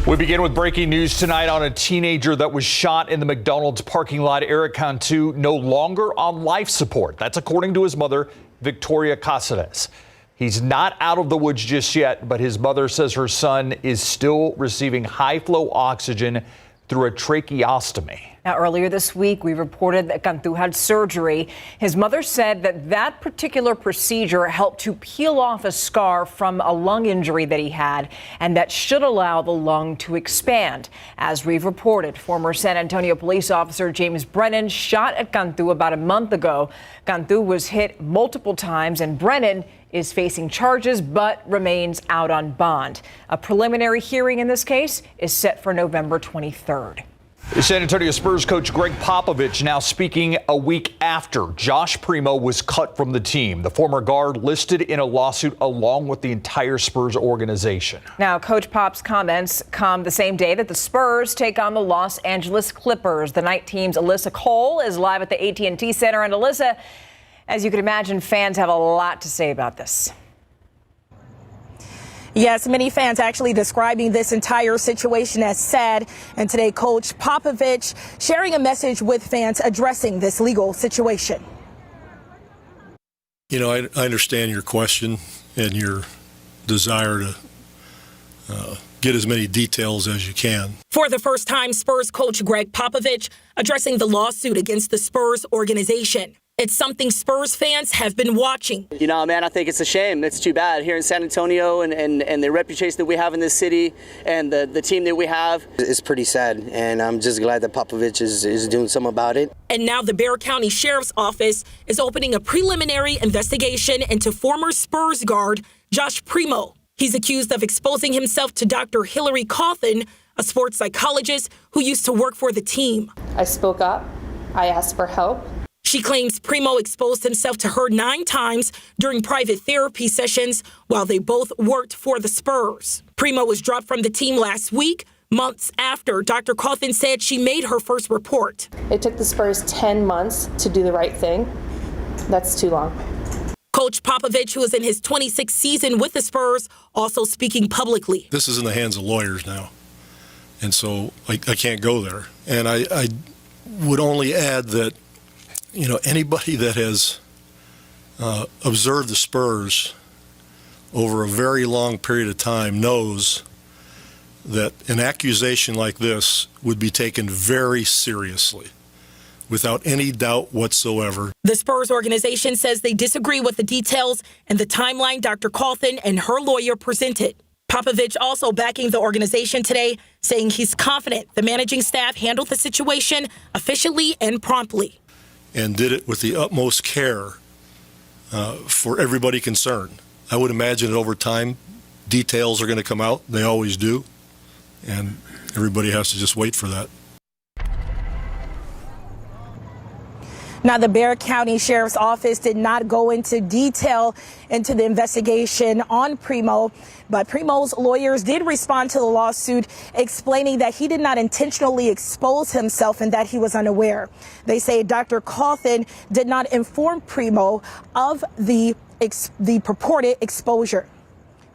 We begin with breaking news tonight on a teenager that was shot in the McDonald's parking lot. Eric Cantu no longer on life support. That's according to his mother, Victoria Casares. He's not out of the woods just yet, but his mother says her son is still receiving high flow oxygen through a tracheostomy. Now, earlier this week, we reported that Cantu had surgery. His mother said that particular procedure helped to peel off a scar from a lung injury that he had, and that should allow the lung to expand. As we've reported, former San Antonio police officer James Brennan shot at Cantu about a month ago. Cantu was hit multiple times, and Brennan is facing charges but remains out on bond. A preliminary hearing in this case is set for November 23rd. San Antonio Spurs coach Greg Popovich now speaking a week after Josh Primo was cut from the team. The former guard listed in a lawsuit along with the entire Spurs organization. Now, Coach Pop's comments come the same day that the Spurs take on the Los Angeles Clippers. The night team's Alyssa Cole is live at the AT&T Center. And Alyssa, as you can imagine, fans have a lot to say about this. Yes, many fans actually describing this entire situation as sad. And today, Coach Popovich sharing a message with fans addressing this legal situation. You know, I understand your question and your desire to get as many details as you can. For the first time, Spurs coach Greg Popovich addressing the lawsuit against the Spurs organization. It's something Spurs fans have been watching. You know, man, I think it's a shame. It's too bad here in San Antonio and the reputation that we have in this city and the team that we have. It's pretty sad, and I'm just glad that Popovich is doing something about it. And now the Bexar County Sheriff's Office is opening a preliminary investigation into former Spurs guard Josh Primo. He's accused of exposing himself to Dr. Hillary Cawthon, a sports psychologist who used to work for the team. I spoke up. I asked for help. She claims Primo exposed himself to her 9 times during private therapy sessions while they both worked for the Spurs. Primo was dropped from the team last week, months after Dr. Cawthon said she made her first report. It took the Spurs 10 months to do the right thing. That's too long. Coach Popovich, who is in his 26th season with the Spurs, also speaking publicly. This is in the hands of lawyers now, and so I can't go there. And I would only add that, you know, anybody that has observed the Spurs over a very long period of time knows that an accusation like this would be taken very seriously, without any doubt whatsoever. The Spurs organization says they disagree with the details and the timeline Dr. Cawthon and her lawyer presented. Popovich also backing the organization today, saying he's confident the managing staff handled the situation efficiently and promptly. And did it with the utmost care for everybody concerned. I would imagine that over time, details are going to come out. They always do. And everybody has to just wait for that. Now, the Bexar County Sheriff's Office did not go into detail into the investigation on Primo, but Primo's lawyers did respond to the lawsuit, explaining that he did not intentionally expose himself and that he was unaware. They say Dr. Cawthon did not inform Primo of the purported exposure.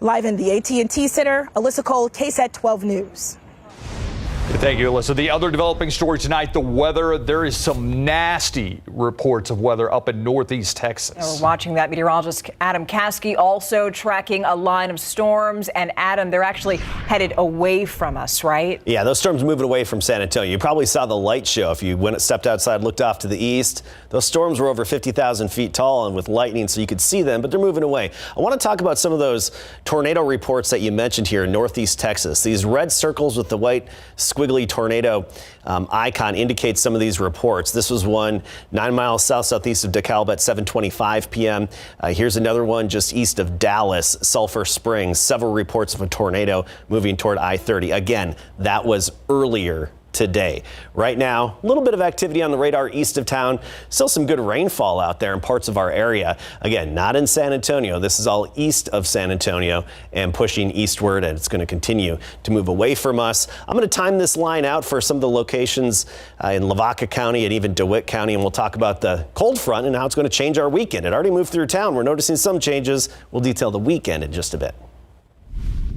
Live in the AT&T Center, Alyssa Cole, KSAT 12 News. Thank you, Alyssa. The other developing story tonight, the weather. There is some nasty reports of weather up in northeast Texas. We're watching that. Meteorologist Adam Caskey also tracking a line of storms. And Adam, they're actually headed away from us, right? Yeah, those storms moving away from San Antonio. You probably saw the light show if you stepped outside, looked off to the east. Those storms were over 50,000 feet tall and with lightning, so you could see them, but they're moving away. I want to talk about some of those tornado reports that you mentioned here in northeast Texas. These red circles with the white squiggly tornado icon indicates some of these reports. This was one 9 miles southeast of DeKalb at 7:25 p.m. Here's another one just east of Dallas, Sulphur Springs. Several reports of a tornado moving toward I-30. Again, that was earlier today. Right now, a little bit of activity on the radar east of town. Still some good rainfall out there in parts of our area. Again, not in San Antonio. This is all east of San Antonio and pushing eastward, and it's going to continue to move away from us. I'm going to time this line out for some of the locations in Lavaca County and even DeWitt County, and we'll talk about the cold front and how it's going to change our weekend. It already moved through town. We're noticing some changes. We'll detail the weekend in just a bit.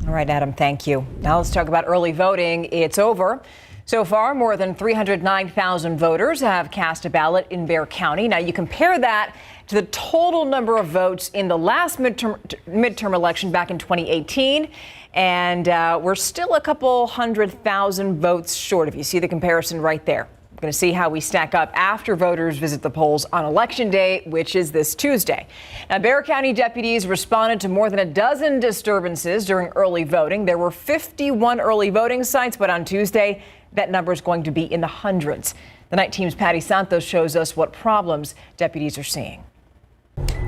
All right, Adam, thank you. Now let's talk about early voting. It's over. So far, more than 309,000 voters have cast a ballot in Bexar County. Now you compare that to the total number of votes in the last midterm election back in 2018. And we're still a couple 100,000 votes short. If you see the comparison right there. We're going to see how we stack up after voters visit the polls on Election Day, which is this Tuesday. Now, Bexar County deputies responded to more than a dozen disturbances during early voting. There were 51 early voting sites, but on Tuesday, that number is going to be in the hundreds. The Night Team's Patty Santos shows us what problems deputies are seeing.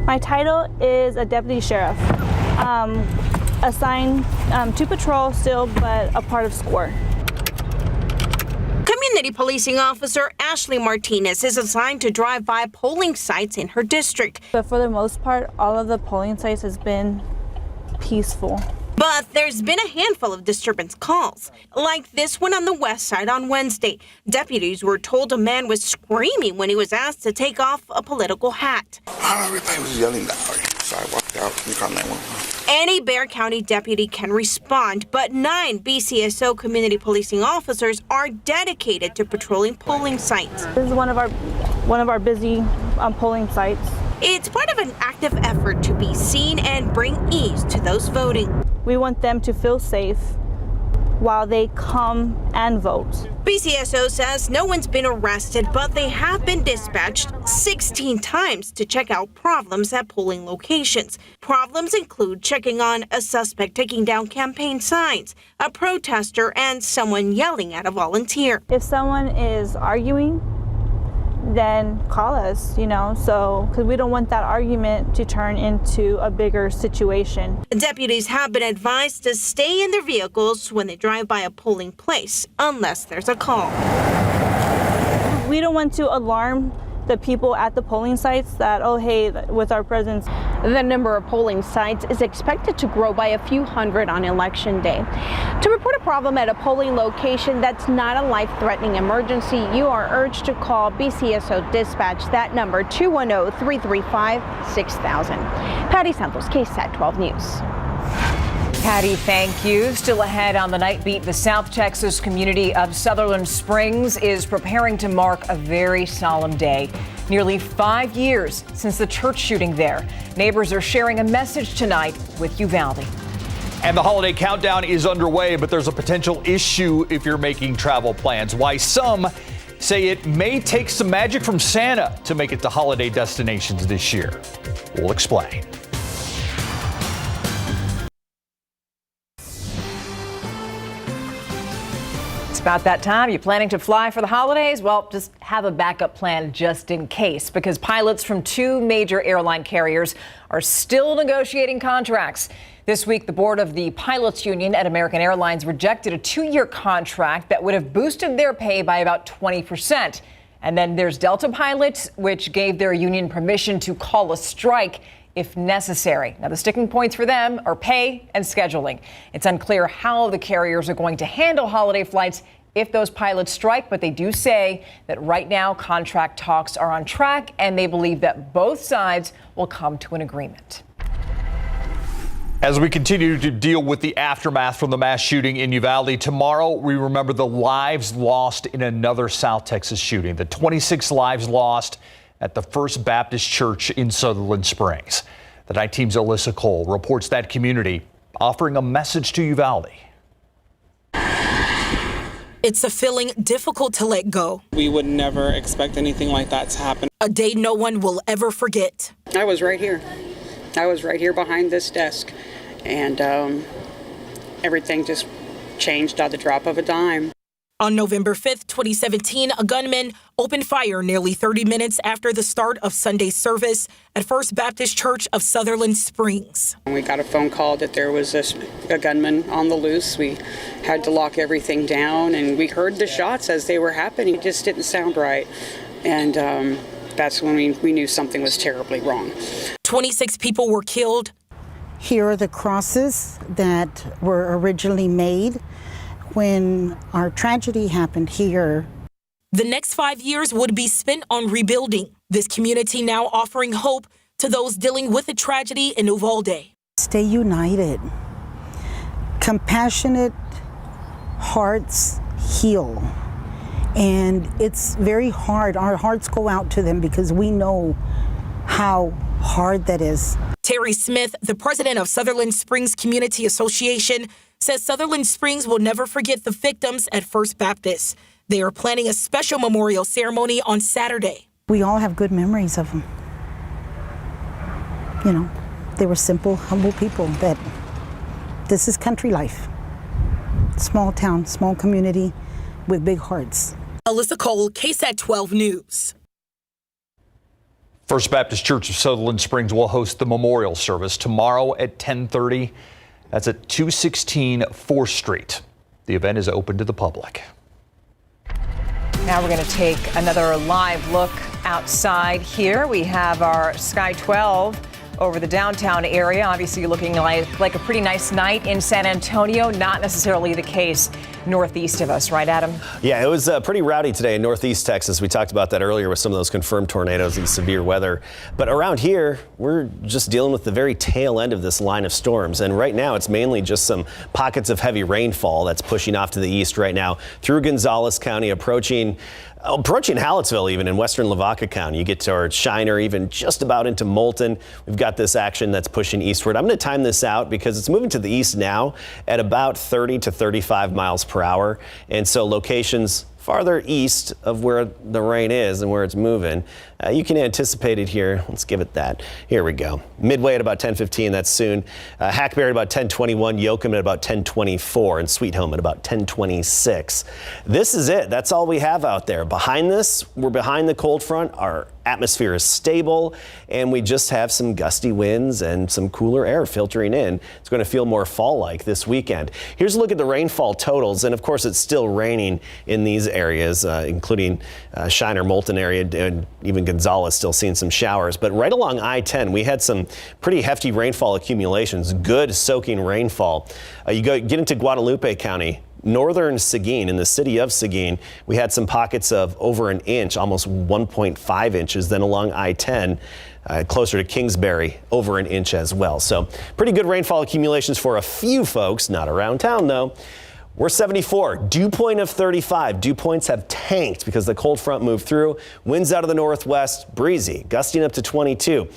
My title is a deputy sheriff, assigned to patrol still, but a part of SCORE. Community policing officer Ashley Martinez is assigned to drive by polling sites in her district. But for the most part, all of the polling sites has been peaceful. But there's been a handful of disturbance calls, like this one on the west side on Wednesday. Deputies were told a man was screaming when he was asked to take off a political hat. Everybody was yelling loud, so I walked out and called 911. Any Bexar County deputy can respond, but 9 BCSO community policing officers are dedicated to patrolling polling sites. This is one of our busy polling sites. It's part of an active effort to be seen and bring ease to those voting. We want them to feel safe while they come and vote. BCSO says no one's been arrested, but they have been dispatched 16 times to check out problems at polling locations. Problems include checking on a suspect taking down campaign signs, a protester, and someone yelling at a volunteer. If someone is arguing, then call us, because we don't want that argument to turn into a bigger situation. Deputies have been advised to stay in their vehicles when they drive by a polling place, unless there's a call. We don't want to alarm the people at the polling sites that, oh, hey, with our presence. The number of polling sites is expected to grow by a few hundred on Election Day. To report a problem at a polling location that's not a life-threatening emergency, you are urged to call BCSO Dispatch. That number, 210-335-6000. Patty Santos, KSAT 12 News. Patty, thank you. Still ahead on the Nightbeat, the South Texas community of Sutherland Springs is preparing to mark a very solemn day. Nearly 5 years since the church shooting there. Neighbors are sharing a message tonight with Uvalde. And the holiday countdown is underway, but there's a potential issue if you're making travel plans. Why some say it may take some magic from Santa to make it to holiday destinations this year. We'll explain. About that time, you planning to fly for the holidays? Well, just have a backup plan just in case, because pilots from 2 major airline carriers are still negotiating contracts. This week, the board of the pilots union at American Airlines rejected a 2-year contract that would have boosted their pay by about 20%. And then there's Delta pilots, which gave their union permission to call a strike if necessary. Now, the sticking points for them are pay and scheduling. It's unclear how the carriers are going to handle holiday flights if those pilots strike, but they do say that right now contract talks are on track and they believe that both sides will come to an agreement. As we continue to deal with the aftermath from the mass shooting in Uvalde, tomorrow we remember the lives lost in another South Texas shooting, the 26 lives lost at the First Baptist Church in Sutherland Springs. The Night Team's Alyssa Cole reports that community offering a message to Uvalde. It's a feeling difficult to let go. We would never expect anything like that to happen. A day no one will ever forget. I was right here. I was right here behind this desk, and everything just changed at the drop of a dime. On November 5th, 2017, a gunman opened fire nearly 30 minutes after the start of Sunday service at First Baptist Church of Sutherland Springs. We got a phone call that there was a gunman on the loose. We had to lock everything down, and we heard the shots as they were happening. It just didn't sound right, and that's when we knew something was terribly wrong. 26 people were killed. Here are the crosses that were originally made when our tragedy happened here. The next 5 years would be spent on rebuilding. This community now offering hope to those dealing with the tragedy in Uvalde. Stay united, Compassionate hearts heal. And it's very hard. Our hearts go out to them because we know how hard that is. Terry Smith, the president of Sutherland Springs Community Association, says Sutherland Springs will never forget the victims at First Baptist. They are planning a special memorial ceremony on Saturday. We all have good memories of them. You know, they were simple, humble people that this is country life. Small town, small community with big hearts. Alyssa Cole, KSAT 12 News. First Baptist Church of Sutherland Springs will host the memorial service tomorrow at 10:30. That's at 216 4th Street. The event is open to the public. Now we're going to take another live look outside here. We have our Sky 12 over the downtown area. Obviously looking like a pretty nice night in San Antonio. Not necessarily the case northeast of us, right, Adam? Yeah, it was pretty rowdy today in northeast Texas. We talked about that earlier with some of those confirmed tornadoes and severe weather. But around here, we're just dealing with the very tail end of this line of storms. And right now, it's mainly just some pockets of heavy rainfall that's pushing off to the east right now through Gonzales County, approaching Hallettsville, even in western Lavaca County. You get towards Shiner, even just about into Moulton. We've got this action that's pushing eastward. I'm going to time this out because it's moving to the east now at about 30 to 35 miles per hour. And so locations farther east of where the rain is and where it's moving, you can anticipate it here. Let's give it that. Here we go. Midway at about 10:15, that's soon. Hackberry at about 10:21, Yoakum at about 10:24, and Sweet Home at about 10:26. This is it. That's all we have out there. Behind this, we're behind the cold front. Our atmosphere is stable, and we just have some gusty winds and some cooler air filtering in. It's going to feel more fall-like this weekend. Here's a look at the rainfall totals, and of course it's still raining in these areas, including Shiner, Moulton area, and even Gonzales still seeing some showers. But right along I-10, we had some pretty hefty rainfall accumulations, good soaking rainfall. You get into Guadalupe County, northern Seguin, in the city of Seguin, we had some pockets of over an inch, almost 1.5 inches. Then along I-10, closer to Kingsbury, over an inch as well. So pretty good rainfall accumulations for a few folks, not around town though. We're 74, dew point of 35. Dew points have tanked because the cold front moved through. Winds out of the northwest, breezy, gusting up to 22.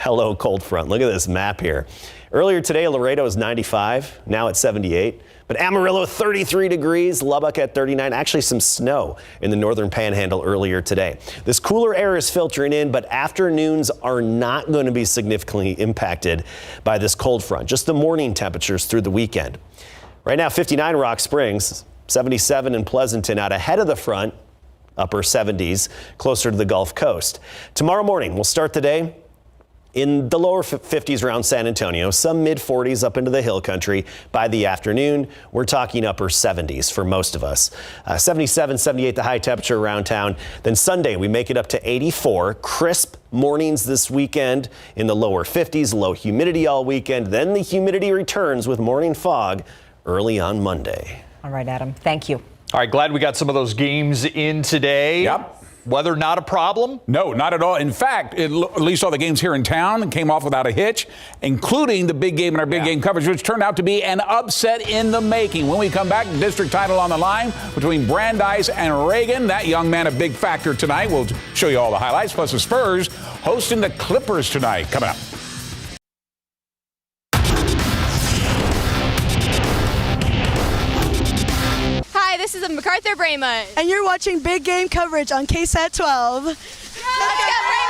Hello, cold front. Look at this map here. Earlier today, Laredo was 95, now it's 78. But Amarillo, 33 degrees, Lubbock at 39. Actually, some snow in the northern panhandle earlier today. This cooler air is filtering in, but afternoons are not going to be significantly impacted by this cold front. Just the morning temperatures through the weekend. Right now, 59 Rock Springs, 77 in Pleasanton, out ahead of the front, upper 70s, closer to the Gulf Coast. Tomorrow morning, we'll start the day in the lower 50s around San Antonio, some mid 40s up into the hill country. By the afternoon, we're talking upper 70s for most of us. 77, 78, the high temperature around town. Then Sunday, we make it up to 84. Crisp mornings this weekend in the lower 50s, low humidity all weekend. Then the humidity returns with morning fog early on Monday. All right, Adam, thank you. All right, glad we got some of those games in today. Yep. Weather not a problem? No, not at all. In fact, at least all the games here in town came off without a hitch, including the big game in our big game coverage, which turned out to be an upset in the making. When we come back, district title on the line between Brandeis and Reagan. That young man a big factor tonight. We'll show you all the highlights, plus the Spurs hosting the Clippers tonight. Coming up. Hi, this is MacArthur Brayma. And you're watching big game coverage on KSAT 12. Let's go, Brayma!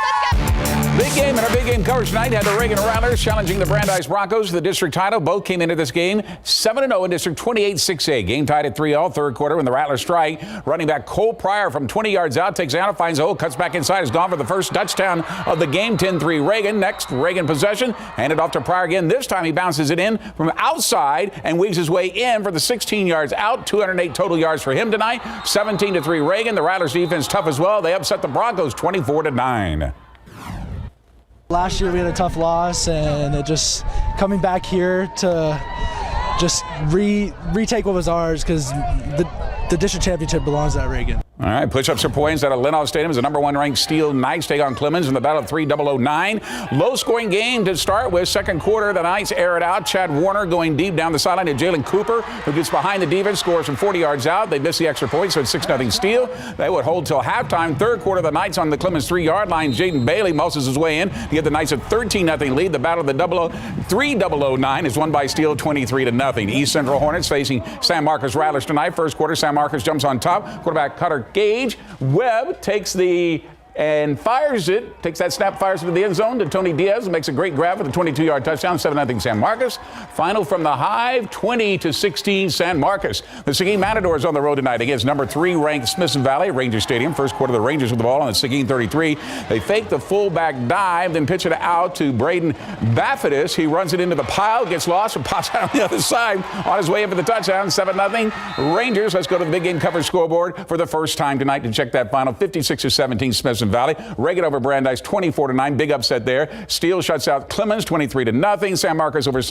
Let's go! Big game and our big game coverage tonight had the Reagan Rattlers challenging the Brandeis Broncos to the district title. Both came into this game 7-0 in District 28-6A. Game tied at 3-all, third quarter when the Rattlers strike. Running back Cole Pryor from 20 yards out takes out, finds a hole, cuts back inside, is gone for the first touchdown of the game. 10-3 Reagan. Next, Reagan possession. Handed off to Pryor again. This time he bounces it in from outside and weaves his way in for the 16 yards out. 208 total yards for him tonight. 17-3 Reagan. The Rattlers defense tough as well. They upset the Broncos 24-9. Last year we had a tough loss, and it just coming back here to just retake what was ours, because the district championship belongs at Reagan. All right, push-ups or points out of Lenox Stadium as the number 1 ranked Steel Knights take on Clemens in the battle of 3-0-9. Low-scoring game to start with. Second quarter, the Knights air it out. Chad Warner going deep down the sideline to Jalen Cooper, who gets behind the defense, scores from 40 yards out. They miss the extra point, so it's 6-0 Steel. They would hold till halftime. Third quarter, the Knights on the Clemens 3-yard line. Jaden Bailey muscles his way in to get the Knights a 13-0 lead. The battle of the 3-0-9 is won by Steel 23-0. East Central Hornets facing San Marcos Rattlers tonight. First quarter, San Marcos jumps on top. Quarterback Cutter Gage. Webb takes and fires it, takes that snap, fires it to the end zone to Tony Diaz, and makes a great grab with a 22-yard touchdown, 7-0 San Marcos. Final from the Hive, 20-16 San Marcos. The Seguin Matadors on the road tonight against number 3 ranked Smithson Valley Ranger Stadium. First quarter, the Rangers with the ball on the Seguin 33. They fake the fullback dive, then pitch it out to Braden Bafidis. He runs it into the pile, gets lost, and pops out on the other side on his way up for the touchdown, 7-0 Rangers. Let's go to the big game coverage scoreboard for the first time tonight to check that final. 56-17 Smithson Valley. Reagan over Brandeis 24-9. Big upset there. Steel shuts out Clemens 23-0. San Marcos over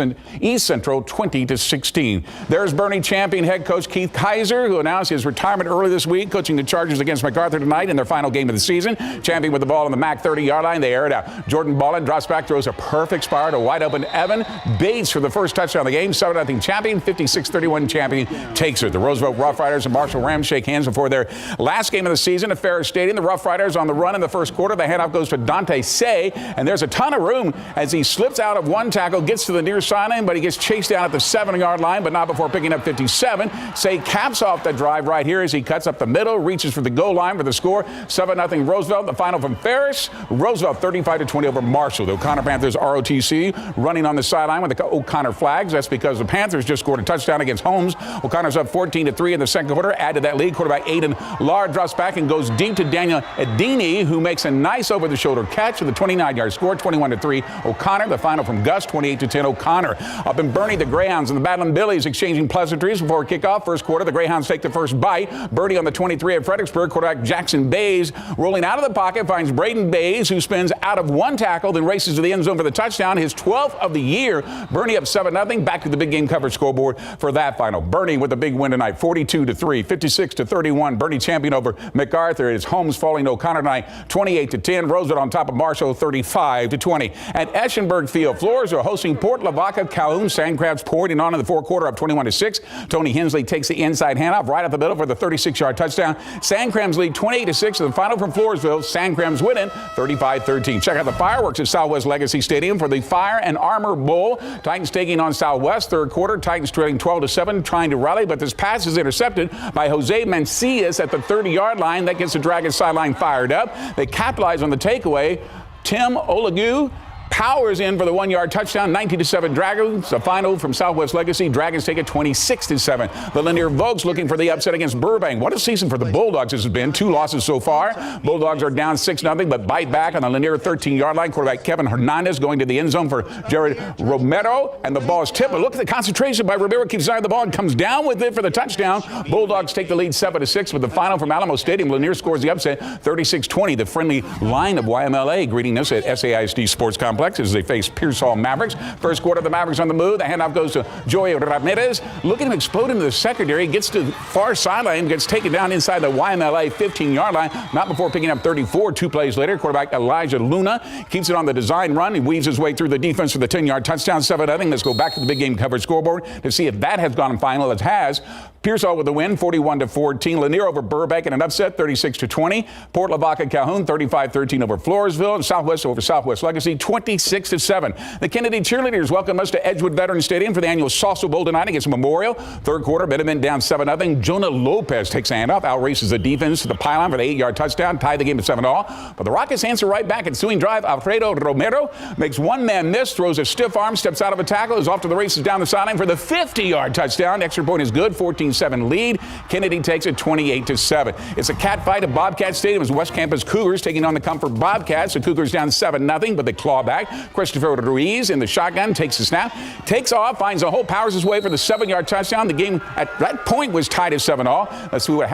East Central 20-16. There's Bernie champion head coach Keith Kaiser, who announced his retirement early this week, coaching the Chargers against MacArthur tonight in their final game of the season. Champion with the ball on the MAC 30-yard line. They air it out. Jordan Ballin drops back, throws a perfect spire to wide open Evan Bates for the first touchdown of the game. 7-0 champion. 56-31 champion takes it. The Roosevelt Rough Riders and Marshall Rams shake hands before their last game of the season at Ferris Stadium. The Rough Riders on the run in the first quarter. The handoff goes to Dante Say, and there's a ton of room as he slips out of one tackle, gets to the near sideline, but he gets chased down at the 7-yard line, but not before picking up 57. Say caps off the drive right here as he cuts up the middle, reaches for the goal line for the score. 7-0 Roosevelt. The final from Ferris. Roosevelt 35-20 over Marshall. The O'Connor Panthers ROTC running on the sideline with the O'Connor flags. That's because the Panthers just scored a touchdown against Holmes. O'Connor's up 14-3 in the second quarter. Add to that lead. Quarterback Aiden Lahr drops back and goes deep to Daniel Edini, who makes a nice over-the-shoulder catch with a 29-yard score, 21-3 O'Connor. The final from Gus, 28-10 O'Connor. Up in Bernie, the Greyhounds and the Battling Billies exchanging pleasantries before kickoff. First quarter, the Greyhounds take the first bite. Bernie on the 23 at Fredericksburg. Quarterback Jackson Bays rolling out of the pocket finds Braden Bays, who spins out of one tackle, then races to the end zone for the touchdown. His 12th of the year. Bernie up 7-0. Back to the big game coverage scoreboard for that final. Bernie with a big win tonight, 42-3, 56-31. Bernie champion over MacArthur. It is Holmes falling to O'Connor tonight, 28-10. Roosevelt on top of Marshall, 35-20. At Eschenberg Field, Floors are hosting Port Lavaca. Calhoun Sandcrabs pouring on in the fourth quarter, up 21-6. Tony Hensley takes the inside handoff right up the middle for the 36-yard touchdown. Sandcrabs lead 28-6. The final from Floresville. Sandcrabs winning 35-13. Check out the fireworks at Southwest Legacy Stadium for the Fire and Armor Bowl. Titans taking on Southwest. Third quarter, Titans trailing 12-7, trying to rally, but this pass is intercepted by Jose Mancias at the 30-yard line. That gets the Dragons sideline fired up. They capitalize on the takeaway. Tim Olagu powers in for the 1-yard touchdown, 19-7 Dragons. The final from Southwest Legacy. Dragons take it 26-7. The Lanier Vogues looking for the upset against Burbank. What a season for the Bulldogs this has been. 2 losses so far. Bulldogs are down 6-0, but bite back on the Lanier 13-yard line. Quarterback Kevin Hernandez going to the end zone for Jared Romero, and the ball is tipped. But look at the concentration by Romero. Keeps eye on the ball and comes down with it for the touchdown. Bulldogs take the lead 7-6 with the final from Alamo Stadium. Lanier scores the upset 36-20. The friendly line of YMLA greeting us at SAISD Sports Complex as they face Pearsall Mavericks. First quarter, the Mavericks on the move. The handoff goes to Joey Ramirez. Look at him explode into the secondary. Gets to the far sideline. Gets taken down inside the YMLA 15-yard line. Not before picking up 34. 2 plays later, quarterback Elijah Luna keeps it on the design run. He weaves his way through the defense for the 10-yard touchdown. 7-0. Let's go back to the big game coverage scoreboard to see if that has gone final. It has. Pearsall with the win, 41-14. Lanier over Burbank in an upset, 36-20. Port Lavaca Calhoun, 35-13 over Floresville. And Southwest over Southwest Legacy, 26-7. The Kennedy Cheerleaders welcome us to Edgewood Veterans Stadium for the annual Salsa Bowl tonight against Memorial. Third quarter, Benjamin down 7-0. Jonah Lopez takes a handoff, outraces the defense to the pylon for the 8-yard touchdown, tie the game at 7-all. But the Rockets answer right back. Ensuing drive, Alfredo Romero makes one man miss, throws a stiff arm, steps out of a tackle, is off to the races down the sideline for the 50-yard touchdown. Extra point is good, 14-7 lead. Kennedy takes it 28-7. It's a cat fight at Bobcat Stadium as West Campus Cougars taking on the Comfort Bobcats. The Cougars down 7-0, but they claw back. Christopher Ruiz in the shotgun takes the snap, takes off, finds a hole, powers his way for the 7-yard touchdown. The game at that point was tied at 7-all. Let's see what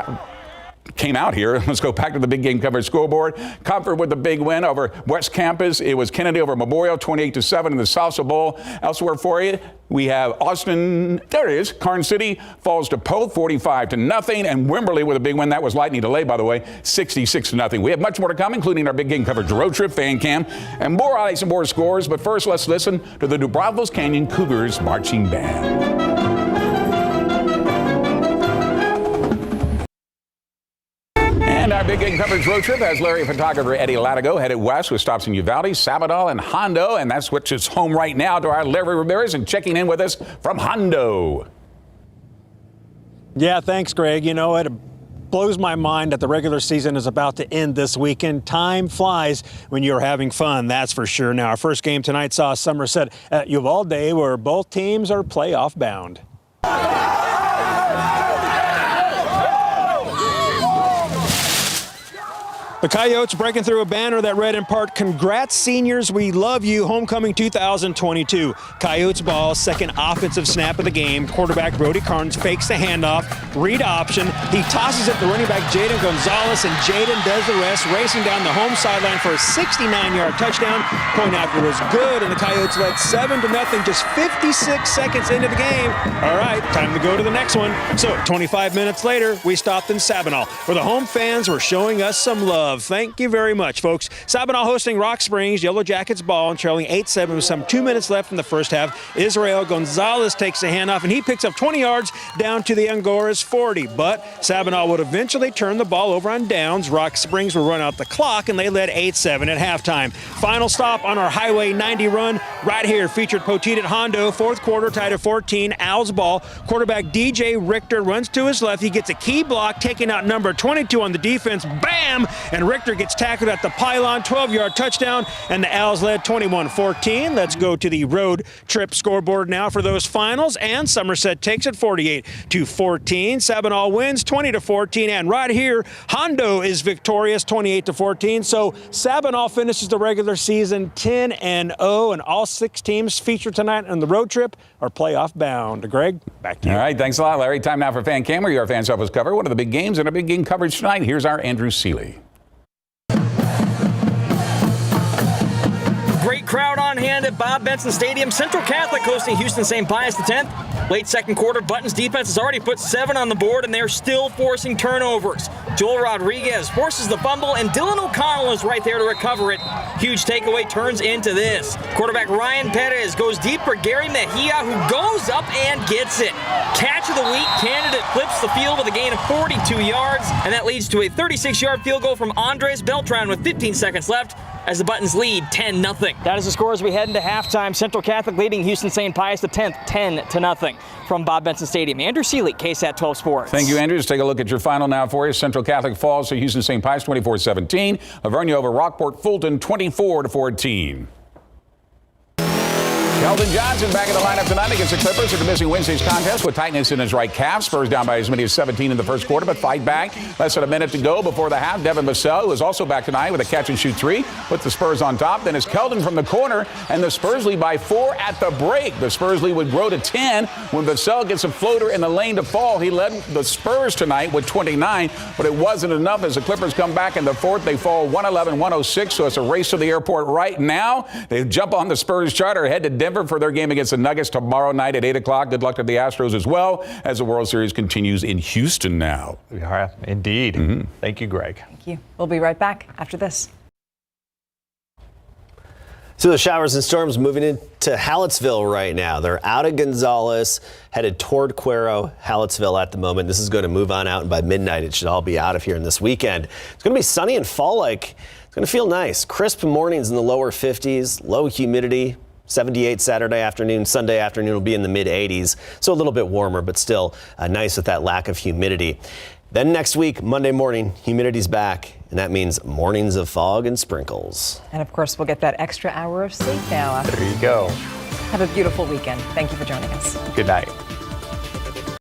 came out here. Let's go back to the big game coverage scoreboard. Comfort with the big win over West Campus. It was Kennedy over Memorial, 28-7 in the Salsa Bowl. Elsewhere for you, we have Austin, there it is, Karn City falls to Poth, 45-0, and Wimberley with a big win. That was lightning delay, by the way, 66-0. We have much more to come, including our big game coverage road trip, fan cam, and more highlights and more scores. But first, let's listen to the New Braunfels Canyon Cougars marching band. And our big game coverage road trip has Larry photographer Eddie Latigo headed west with stops in Uvalde, Sabadell, and Hondo. And that's which is home right now to our Larry Ramirez and checking in with us from Hondo. Yeah, thanks, Greg. You know, it blows my mind that the regular season is about to end this weekend. Time flies when you're having fun, that's for sure. Now, our first game tonight saw Somerset at Uvalde, where both teams are playoff bound. The Coyotes breaking through a banner that read in part, "Congrats, seniors, we love you, homecoming 2022. Coyotes ball, second offensive snap of the game. Quarterback Brody Carnes fakes the handoff, read option. He tosses it to running back Jaden Gonzalez, and Jaden does the rest, racing down the home sideline for a 69-yard touchdown. Point after was good, and the Coyotes led 7-0 just 56 seconds into the game. All right, time to go to the next one. So 25 minutes later, we stopped in Sabinal, where the home fans were showing us some love. Thank you very much, folks. Sabinal hosting Rock Springs, Yellow Jackets ball, and trailing 8-7 with some 2 minutes left in the first half. Israel Gonzalez takes the handoff, and he picks up 20 yards down to the Angoras 40. But Sabinal would eventually turn the ball over on downs. Rock Springs will run out the clock, and they led 8-7 at halftime. Final stop on our Highway 90 run right here. Featured Poteet at Hondo. Fourth quarter tied at 14. Owls ball. Quarterback DJ Richter runs to his left. He gets a key block, taking out number 22 on the defense. Bam! And Richter gets tackled at the pylon, 12-yard touchdown, and the Owls led 21-14. Let's go to the road trip scoreboard now for those finals, and Somerset takes it 48-14. Sabinal wins 20-14, and right here, Hondo is victorious 28-14. So Sabinal finishes the regular season 10-0, and all 6 teams featured tonight on the road trip are playoff bound. Greg, back to you. All right, thanks a lot, Larry. Time now for Fan Cam, where your fans help us cover one of the big games and our big game coverage tonight. Here's our Andrew Seeley. Great crowd on hand at Bob Benson Stadium. Central Catholic hosting Houston St. Pius X. Late second quarter, Button's defense has already put 7 on the board, and they're still forcing turnovers. Joel Rodriguez forces the fumble, and Dylan O'Connell is right there to recover it. Huge takeaway turns into this. Quarterback Ryan Perez goes deep for Gary Mejia, who goes up and gets it. Catch of the week, candidate flips the field with a gain of 42 yards, and that leads to a 36-yard field goal from Andres Beltran with 15 seconds left, as the Buttons lead 10-0. That is the score as we head into halftime. Central Catholic leading Houston St. Pius X 10-0 from Bob Benson Stadium. Andrew Seeley, KSAT 12 Sports. Thank you, Andrew. Let's take a look at your final now for you. Central Catholic falls to Houston St. Pius 24-17. Lavernia over Rockport Fulton 24-14. Keldon Johnson back in the lineup tonight against the Clippers after missing Wednesday's contest with tightness in his right calf. Spurs down by as many as 17 in the first quarter, but fight back. Less than a minute to go before the half. Devin Vassell, who is also back tonight with a catch-and-shoot 3, puts the Spurs on top. Then it's Keldon from the corner, and the Spurs lead by 4 at the break. The Spurs lead would grow to 10 when Vassell gets a floater in the lane to fall. He led the Spurs tonight with 29, but it wasn't enough as the Clippers come back in the fourth. They fall 111-106, so it's a race to the airport right now. They jump on the Spurs charter, head to Denver for their game against the Nuggets tomorrow night at 8 o'clock. Good luck to the Astros as well as the World Series continues in Houston now. Yeah, indeed. Thank you, Greg. Thank you. We'll be right back after this. So the showers and storms moving into Hallettsville right now. They're out of Gonzales, headed toward Cuero, Hallettsville at the moment. This is going to move on out, and by midnight it should all be out of here in this weekend. It's going to be sunny and fall-like. It's going to feel nice. Crisp mornings in the lower 50s, low humidity. 78 Saturday afternoon, Sunday afternoon will be in the mid-80s, so a little bit warmer, but still nice with that lack of humidity. Then next week, Monday morning, humidity's back, and that means mornings of fog and sprinkles. And of course, we'll get that extra hour of sleep now. There you go. Have a beautiful weekend. Thank you for joining us. Good night.